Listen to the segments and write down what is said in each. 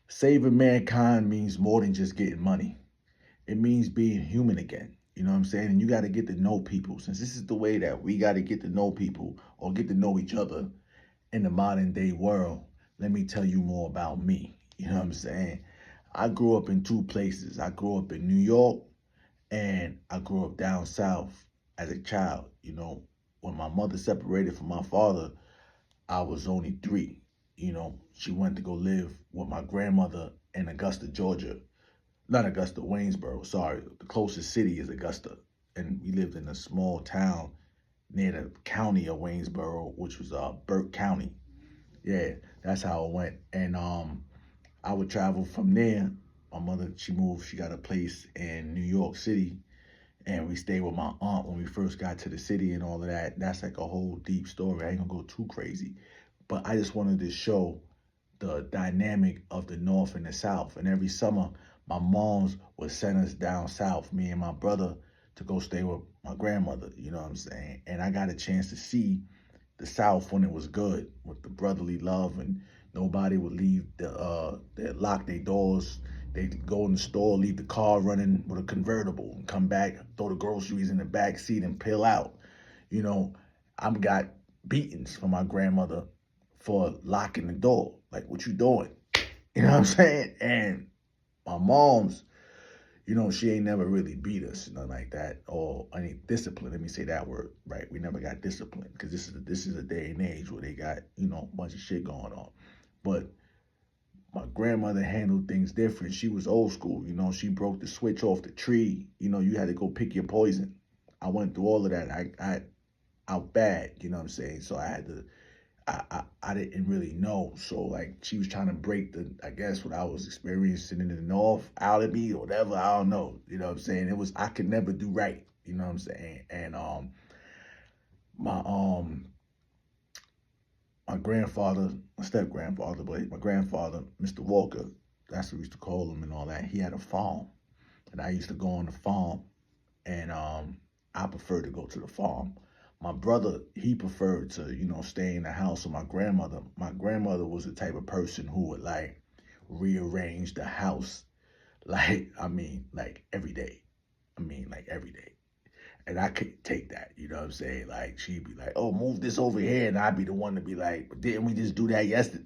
Saving mankind means more than just getting money. It means being human again. You know what I'm saying? And you got to get to know people. Since this is the way that we got to get to know people or get to know each other in the modern day world, let me tell you more about me. You know what I'm saying? I grew up in two places. I grew up in New York and I grew up down south as a child. You know, when my mother separated from my father, I was only 3. You know, she went to go live with my grandmother in Augusta, Georgia. Not Augusta, Waynesboro, sorry. The closest city is Augusta. And we lived in a small town near the county of Waynesboro, which was Burke County. Yeah, that's how it went. And I would travel from there. My mother, she moved, she got a place in New York City. And we stayed with my aunt when we first got to the city and all of that. That's like a whole deep story. I ain't gonna go too crazy. But I just wanted to show the dynamic of the North and the South. And every summer, my moms would send us down south, me and my brother, to go stay with my grandmother. You know what I'm saying? And I got a chance to see the South when it was good, with the brotherly love, and nobody would leave they lock their doors. They'd go in the store, leave the car running with a convertible, and come back, throw the groceries in the back seat, and peel out. You know, I've got beatings from my grandmother for locking the door. Like, what you doing? You know what I'm saying? And my mom's, you know, she ain't never really beat us, nothing like that, or any discipline. Let me say that word, right? We never got discipline because this is a day and age where they got, you know, a bunch of shit going on. But my grandmother handled things different. She was old school, you know. She broke the switch off the tree. You know, you had to go pick your poison. I went through all of that. I out bad, you know what I'm saying? So I had to I didn't really know. So like she was trying to break the, I guess, what I was experiencing in the North out of me or whatever. I don't know. You know what I'm saying? It was, I could never do right. You know what I'm saying? And my my grandfather, my step grandfather, but my grandfather, Mr. Walker, that's what we used to call him and all that. He had a farm, and I used to go on the farm, and I preferred to go to the farm. My brother, he preferred to, you know, stay in the house with my grandmother. My grandmother was the type of person who would like rearrange the house, like, I mean, like every day. I mean, like every day. And I couldn't take that, you know what I'm saying? Like, she'd be like, oh, move this over here. And I'd be the one to be like, but didn't we just do that yesterday?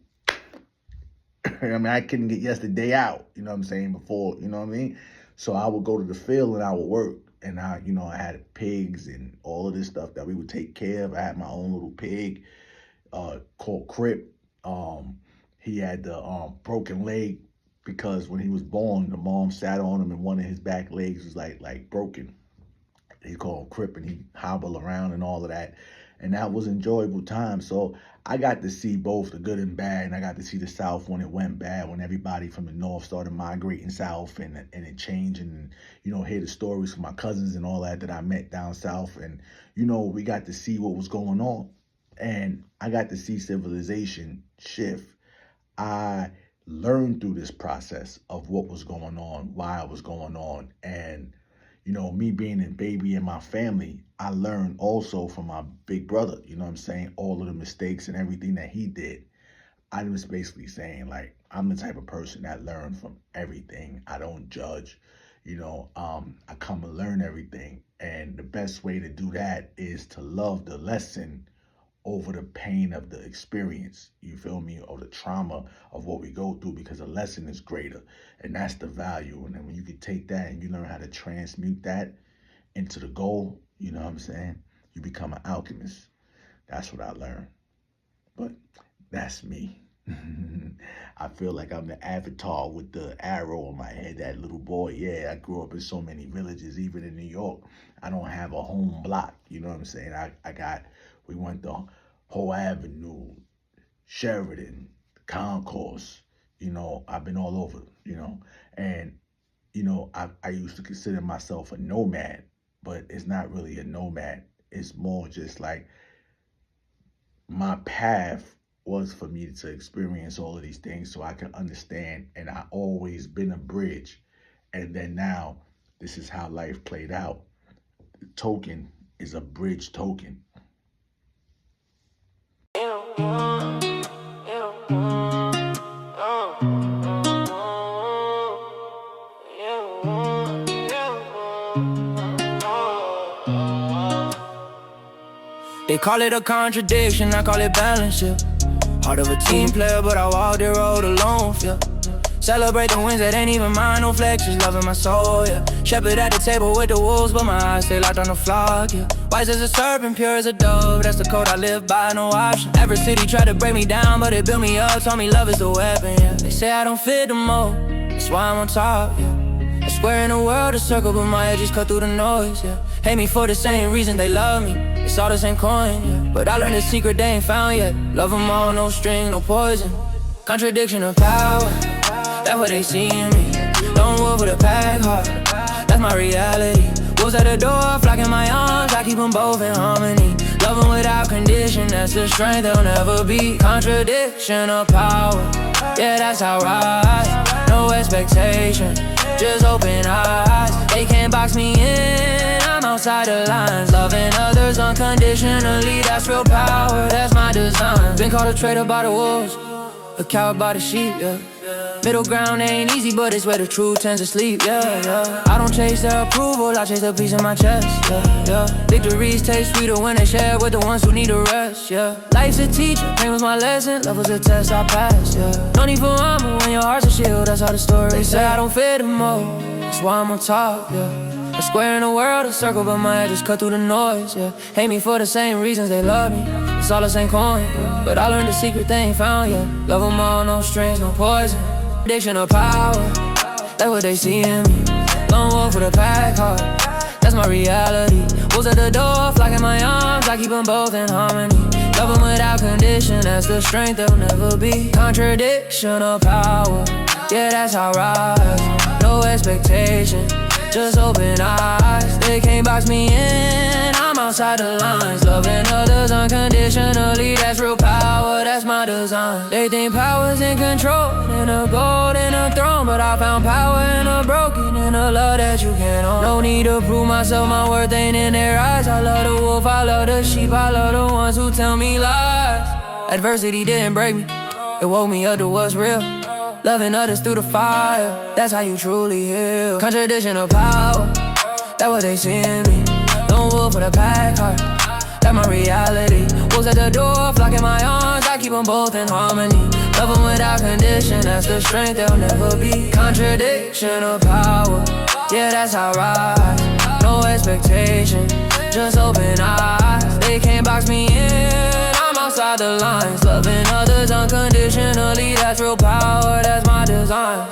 I mean, I couldn't get yesterday out, you know what I'm saying, before, you know what I mean? So I would go to the field and I would work. And I, you know, I had pigs and all of this stuff that we would take care of. I had my own little pig called Crip. He had the broken leg because when he was born, the mom sat on him and one of his back legs was like broken. He called Crip and he hobbled around and all of that. And that was enjoyable time. So I got to see both the good and bad, and I got to see the South when it went bad, when everybody from the North started migrating South and it changed, and, you know, hear the stories from my cousins and all that I met down South. And, you know, we got to see what was going on. And I got to see civilization shift. I learned through this process of what was going on, why it was going on. And, you know, me being a baby in my family, I learned also from my big brother, you know what I'm saying? All of the mistakes and everything that he did. I was basically saying, like, I'm the type of person that learn from everything. I don't judge, you know, I come and learn everything. And the best way to do that is to love the lesson over the pain of the experience, you feel me, or the trauma of what we go through, because the lesson is greater, and that's the value. And then when you can take that and you learn how to transmute that into the goal, you know what I'm saying, you become an alchemist. That's what I learned. But that's me. I feel like I'm the avatar with the arrow on my head, that little boy. Yeah, I grew up in so many villages, even in New York. I don't have a home block, you know what I'm saying? We went the whole Avenue, Sheridan, Concourse, you know, I've been all over, you know. And, you know, I used to consider myself a nomad, but it's not really a nomad. It's more just like my path was for me to experience all of these things so I can understand. And I always been a bridge. And then now this is how life played out. The token is a bridge token. call it a contradiction, I call it balance, yeah. Heart of a team player, but I walk the road alone, yeah. Celebrate the wins that ain't even mine, no flexes, loving my soul, yeah. Shepherd at the table with the wolves, but my eyes stay locked on the flock, yeah. Wise as a serpent, pure as a dove, that's the code I live by, no option. Every city tried to break me down, but it built me up, told me love is the weapon, yeah. They say I don't fit the mold, that's why I'm on top, yeah. I swear in the world a circle, but my edges cut through the noise, yeah. Hate me for the same reason they love me, it's all the same coin, yeah. But I learned the secret they ain't found yet. Love them all, no string, no poison. Contradiction of power, that's what they see in me. Lone wolf with a pack heart, that's my reality. Wolves at the door, flock in my arms, I keep them both in harmony. Love them without condition, that's the strength they'll never be. Contradiction of power, yeah, that's how I rise. No expectation, just open eyes. They can't box me in, I'm outside the lines. Loving others unconditionally, that's real power, that's my design. Been called a traitor by the wolves, a coward by the sheep, yeah. Middle ground ain't easy, but it's where the truth tends to sleep, yeah, yeah. I don't chase their approval, I chase the peace in my chest, yeah, yeah. Victories taste sweeter when they share with the ones who need a rest, yeah. Life's a teacher, pain was my lesson, love was a test I passed, yeah. No need for armor when your heart's a shield, that's how the story they say I don't fit the mold, that's why I'm on top, yeah. A square in the world, a circle, but my edges cut through the noise, yeah. Hate me for the same reasons they love me, it's all the same coin, yeah. But I learned the secret they ain't found yet. Love them all, no strings, no poison. Addiction of power, that's what they see in me. Lone wolf with a pack heart, that's my reality. Wolves at the door, flock in my arms, I keep them both in harmony. Love them without condition, that's the strength they'll never be. Contradiction of power, yeah, that's how I rise. No expectation, just open eyes. They can't box me in, I'm outside the lines. Loving others unconditionally, that's real power, that's my design. They think power's in control, in a gold, in a throne. But I found power in a broken, in a love that you can't own. No need to prove myself, my worth ain't in their eyes. I love the wolf, I love the sheep, I love the ones who tell me lies. Adversity didn't break me, it woke me up to what's real. Loving others through the fire, that's how you truly heal. Contradiction of power, that's what they see in me. Lone wolf with a pack heart, that's my reality. Wolves at the door, flock in my arms, I keep them both in harmony. Love them without condition, that's the strength they'll never be. Contradiction of power, yeah, that's how I rise. No expectation, just open eyes. They can't box me in, I'm outside the lines. Loving others unconditionally, that's real power, that's my design.